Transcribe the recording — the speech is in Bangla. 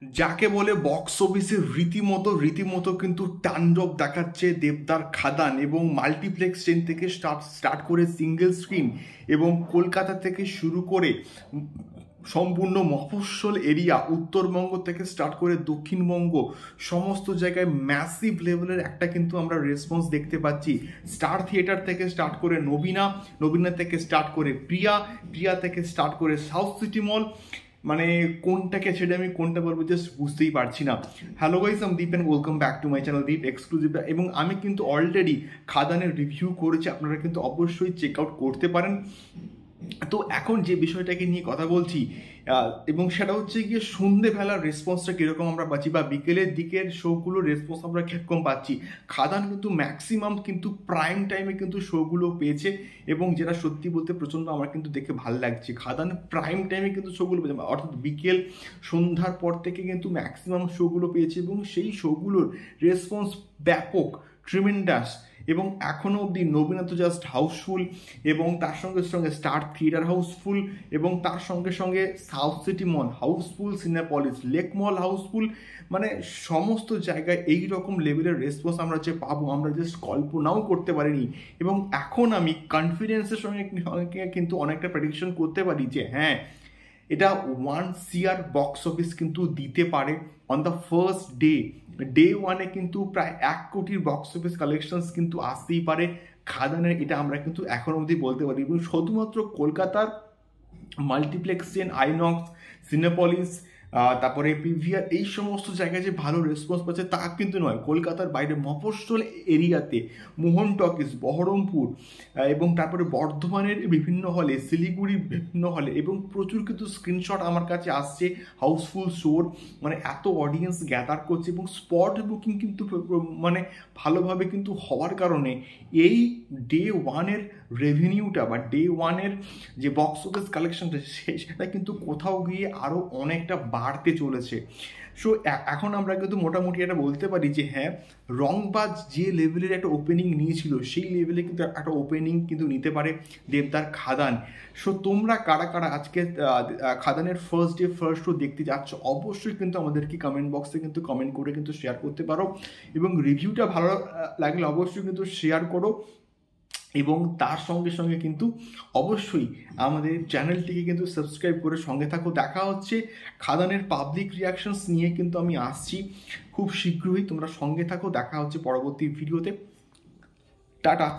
যাকে বলে বক্স অফিসে রীতিমতো রীতিমতো কিন্তু তাণ্ডব দেখাচ্ছে দেবদার খাদান, এবং মাল্টিপ্লেক্স চেন থেকে স্টার্ট করে সিঙ্গেল স্ক্রিন এবং কলকাতা থেকে শুরু করে সম্পূর্ণ মফস্বল এরিয়া, উত্তরবঙ্গ থেকে স্টার্ট করে দক্ষিণবঙ্গ, সমস্ত জায়গায় ম্যাসিভ লেভেলের একটা কিন্তু আমরা রেসপন্স দেখতে পাচ্ছি। স্টার থিয়েটার থেকে স্টার্ট করে নবীনা থেকে স্টার্ট করে প্রিয়া থেকে স্টার্ট করে সাউথ সিটি মল, মানে কোনটাকে ছেড়ে আমি কোনটা বলবো জাস্ট বুঝতেই পারছি না। হ্যালো গাইস, আমি Deep and welcome back to my channel Deep exclusive. এবং আমি কিন্তু অলরেডি খাদানের রিভিউ করেছি, আপনারা কিন্তু অবশ্যই চেক আউট করতে পারেন। তো এখন যে বিষয়টাকে নিয়ে কথা বলছি, এবং সেটা হচ্ছে গিয়ে সন্ধেবেলার রেসপন্সটা কীরকম আমরা পাচ্ছি, বা বিকেলের দিকের শোগুলোর রেসপন্স আমরা কীরকম পাচ্ছি। খাদান কিন্তু ম্যাক্সিমাম কিন্তু প্রাইম টাইমে কিন্তু শোগুলো পেয়েছে, এবং যেটা সত্যি বলতে প্রচণ্ড আমার কিন্তু দেখে ভালো লাগছে। খাদান প্রাইম টাইমে কিন্তু শোগুলো পেয়েছে, অর্থাৎ বিকেল সন্ধ্যার পর থেকে কিন্তু ম্যাক্সিমাম শোগুলো পেয়েছে, এবং সেই শোগুলোর রেসপন্স ব্যাপক, ট্রিমেন্ডাস। এবং এখনও অবধি নবীনা তো জাস্ট হাউসফুল, এবং তার সঙ্গে সঙ্গে স্টার থিয়েটার হাউসফুল, এবং তার সঙ্গে সঙ্গে সাউথ সিটি মল হাউসফুল, সিনেপলিস লেক মল হাউসফুল। মানে সমস্ত জায়গায় এই রকম লেভেলের রেসপন্স আমরা যে পাবো আমরা জাস্ট কল্পনাও করতে পারিনি। এবং এখন আমি কনফিডেন্সের সঙ্গে কিন্তু অনেকটা প্রেডিকশন করতে পারি যে হ্যাঁ, এটা 1 CR বক্স অফিস কিন্তু দিতে পারে অন দ্য ফার্স্ট ডে ওয়ানে, কিন্তু প্রায় 1 কোটির বক্স অফিস কালেকশনস কিন্তু আসতেই পারে খাদানের, এটা আমরা কিন্তু এখন অবধি বলতে পারি। এবং শুধুমাত্র কলকাতার মাল্টিপ্লেক্স চেন আইনক্স, সিনেপলিস, তারপরে পিভিআর, এই সমস্ত জায়গায় যে ভালো রেসপন্স পাচ্ছে তা কিন্তু নয়। কলকাতার বাইরে মফস্বল এরিয়াতে মোহন টকিজ, বহরমপুর, এবং তারপরে বর্ধমানের বিভিন্ন হলে, শিলিগুড়ির বিভিন্ন হলে, এবং প্রচুর কিন্তু স্ক্রিনশট আমার কাছে আসছে হাউসফুল শোর, মানে এত অডিয়েন্স গ্যাদার করছে, এবং স্পট বুকিং কিন্তু মানে ভালোভাবে কিন্তু হওয়ার কারণে এই ডে ওয়ানের রেভিনিউটা বা ডে ওয়ানের যে বক্স অফিস কালেকশনটা সেটা কিন্তু কোথাও গিয়ে আরও অনেকটা বাড়তে চলেছে। সো এখন আমরা কিন্তু মোটামুটি এটা বলতে পারি যে হ্যাঁ, রংবাজ যে লেভেলের একটা ওপেনিং নিয়েছিল সেই লেভেলে কিন্তু একটা ওপেনিং কিন্তু নিতে পারে দেবদার খাদান। সো তোমরা কারা কারা আজকে খাদানের ফার্স্ট ডে ফার্স্ট শো দেখতে যাচ্ছ অবশ্যই কিন্তু আমাদেরকে কমেন্ট বক্সে কিন্তু কমেন্ট করে কিন্তু শেয়ার করতে পারো, এবং রিভিউটা ভালো লাগলে অবশ্যই কিন্তু শেয়ার করো। এবং তার সঙ্গে সঙ্গে কিন্তু অবশ্যই আমাদের চ্যানেলটিকে কিন্তু সাবস্ক্রাইব করে সঙ্গে থাকো। দেখা হচ্ছে খাদানের পাবলিক রিয়াকশনস নিয়ে কিন্তু আমি আসছি খুব শীঘ্রই, তোমরা সঙ্গে থাকো। দেখা হচ্ছে পরবর্তী ভিডিওতে। টাটা।